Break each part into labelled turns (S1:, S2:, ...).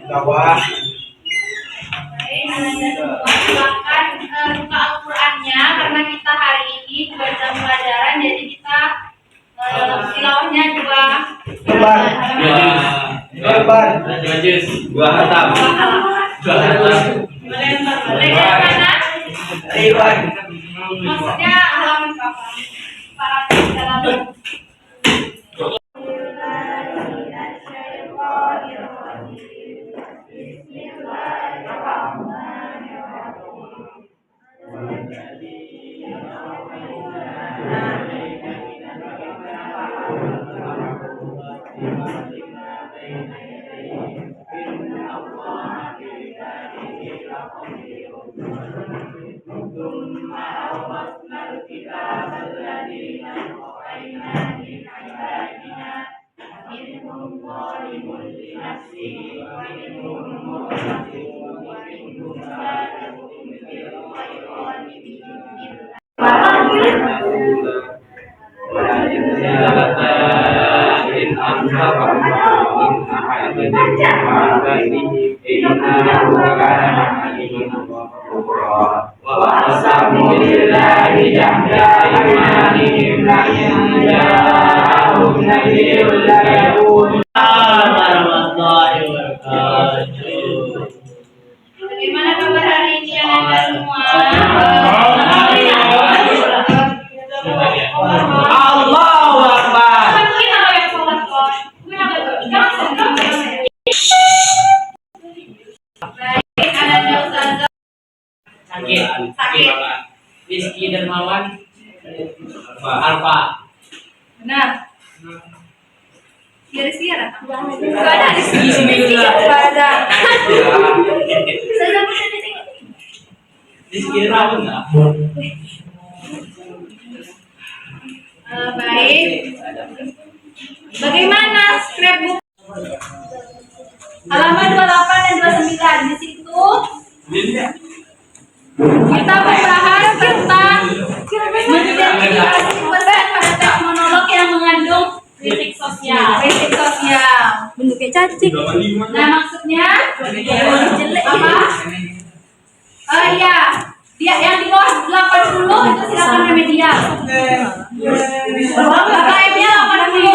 S1: bawah.
S2: Silakan buka Al-Qur'annya karena kita hari ini dua jam pelajaran, jadi kita tilawahnya dua
S1: hatam.
S2: Maksudnya halaman berapa? Para dalam bagaimana kabar hari ini anak-anak semua?
S1: Allahu Akbar.
S2: Baik, ada Ustazah. Sakit.
S3: Rizky Dermawan Alfa.
S2: Benar. Ya Rizky ada? Enggak ada Rizky. Enggak ada. Saya dapat di sini.
S3: Rizky Dermawan enggak?
S2: Baik. Bagaimana scrapbook? Halaman 28 dan 29 di situ kita membahas tentang mengidentifikasi pesan pada teks monolog yang mengandung kritik sosial. Kritik sosial.
S4: Bentuknya cacing.
S2: Nah, maksudnya jelek apa? Oh iya, dia yang di bawah 80 itu silakan remedial. KKM-nya 80.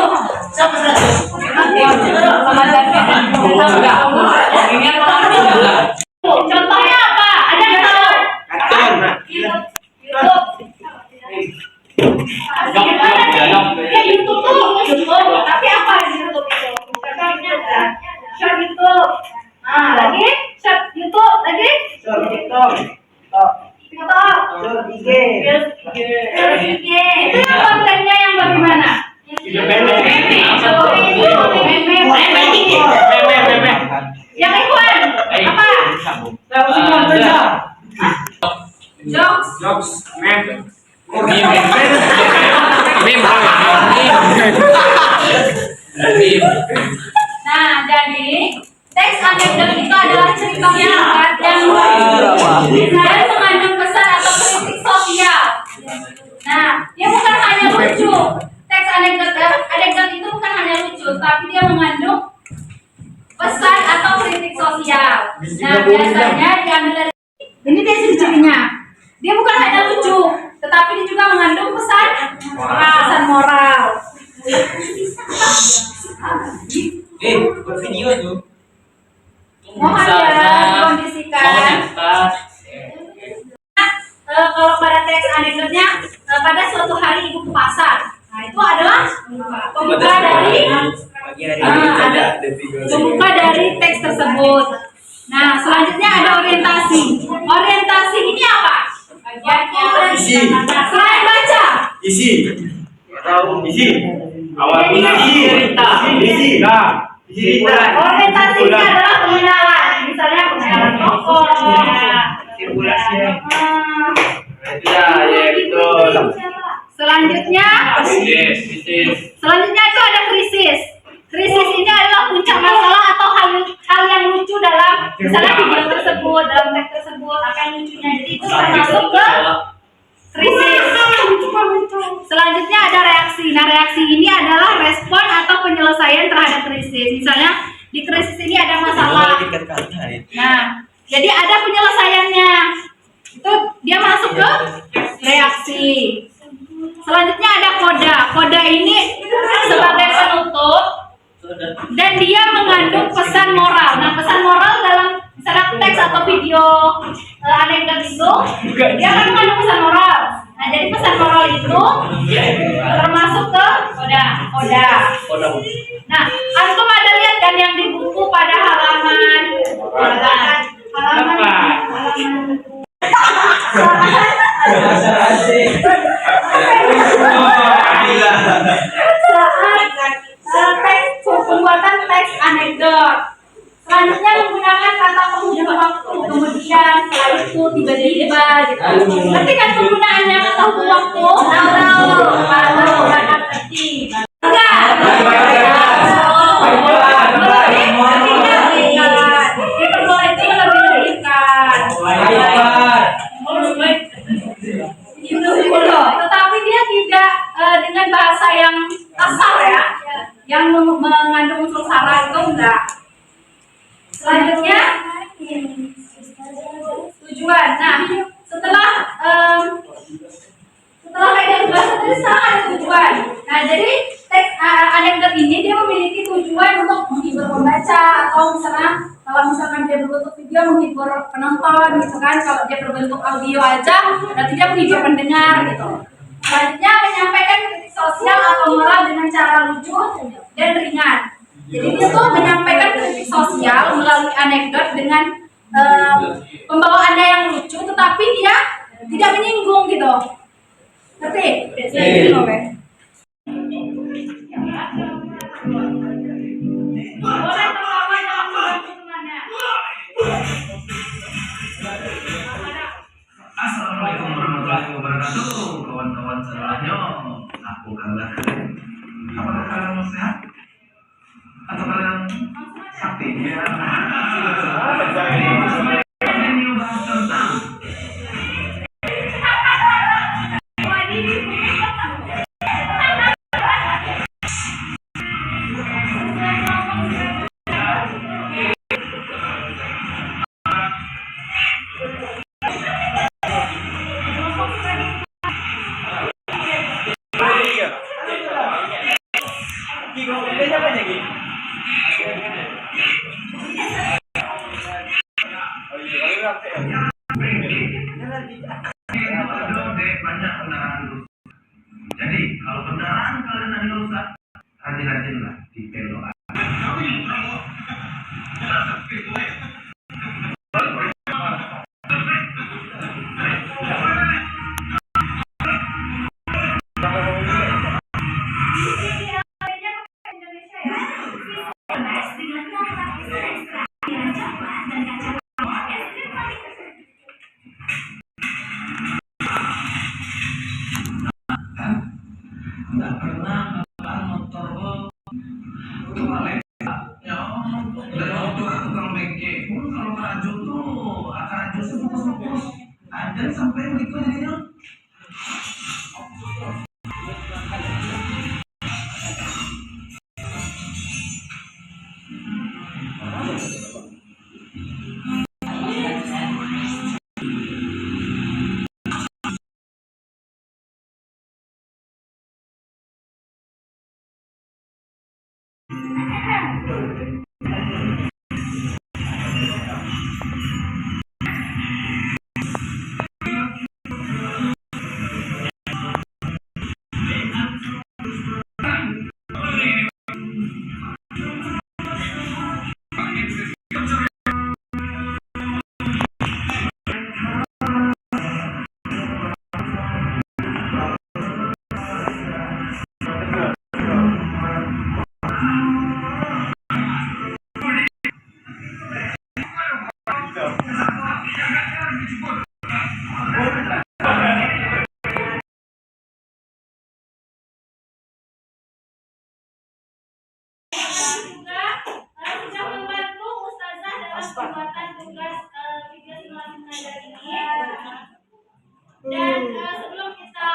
S2: Contohnya apa? Ada yang tahu? Ya YouTube tuh YouTube, tapi apa di YouTube itu? Contohnya ada short YouTube. Nah, lagi short YouTube, lagi
S1: Short TikTok.
S2: TikTok,
S1: Short IG.
S2: short IG. Itu yang kontennya yang bagaimana? Yang Ikhwan apa? Jokes. Nah, jadi teks anekdot itu adalah cerita singkat yang mengandung pesan atau kritik sosial. Nah, dia bukan hanya lucu. Teks anekdot itu bukan hanya lucu, tapi dia mengandung pesan atau kritik sosial. Nah, biasanya diambil dari ini dia ciri-cirinya. Dia bukan hanya lucu, tetapi dia juga mengandung pesan moral.
S3: Buat video tuh.
S2: Mohon ya dikondisikan. Kalau pada teks anekdotnya pada suatu hari ibu ke pasar. Nah, itu adalah pembuka dari teks tersebut. Nah, selanjutnya ada orientasi. Orientasi ini apa?
S1: Isi.
S2: Selain baca.
S1: Isi. Awal isi.
S2: Orientasi ini adalah pengenalan. Misalnya pengenalan tokoh. Selanjutnya itu ada krisis. Krisis ini Misalnya di krisis ini ada masalah. Nah, jadi ada penyelesaiannya. Itu dia masuk ke reaksi. Selanjutnya ada koda. Koda ini sebagai penutup dan dia mengandung pesan moral. Nah, pesan moral dalam misalnya teks atau video anekdot itu dia akan mengandung pesan moral. Nah, jadi pesan moral itu termasuk ke koda. Nah, antum ada lihat kan yang di buku pada halaman saat teks pembuatan teks anekdot. Selanjutnya menggunakan kata penghubung waktu, kemudian setelah itu tiba-tiba gitu. Nanti kan penggunaannya kata penghubung waktu, kalau kata tertib. Enggak. Tetapi dia tidak dengan bahasa yang kasar ya, yang mengandung unsur sara itu enggak. Selanjutnya tujuan. Nah, setelah kaidah bahasa tadi sekarang ada tujuan. Nah, jadi teks anekdot ini dia memiliki tujuan untuk menghibur pembaca atau kalau misalkan dia berbentuk video menghibur penonton gitu kan. Kalau dia berbentuk audio aja berarti dia menghibur pendengar gitu. Selanjutnya menyampaikan kritik sosial atau moral dengan cara lucu dan ringan. Jadi dia tuh menyampaikan kritik sosial melalui anekdot dengan pembawaannya yang lucu, tetapi dia tidak menyinggung gitu. Ngerti? Boleh terlalu dalam hitungannya.
S4: Assalamualaikum warahmatullahi wabarakatuh, kawan-kawan semuanya. Aku kabar. Apakah kalian sehat? Atau kalian sakti? Ya. Ini bahas tentang banyak kendaraan. Jadi kalau kendaraan kalian ada rusak, rajin-rajinlah di belokan. Nggak pernah ngapaan motor itu paling ya dari waktu tukang bengke kalau keraju tuh keraju fokus ada sampai berikut jadinya.
S2: Sudah membantu Ustazah dalam pembuatan tugas video simulasi mengajar ini. Dan sebelum kita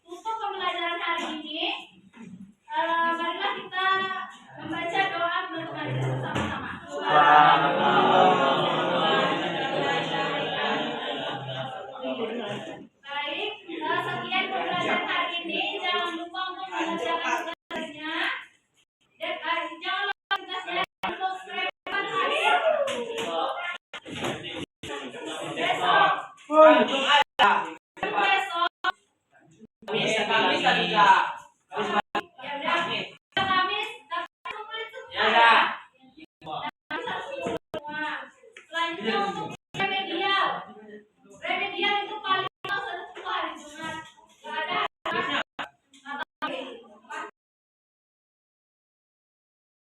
S2: tutup pembelajaran hari ini, marilah kita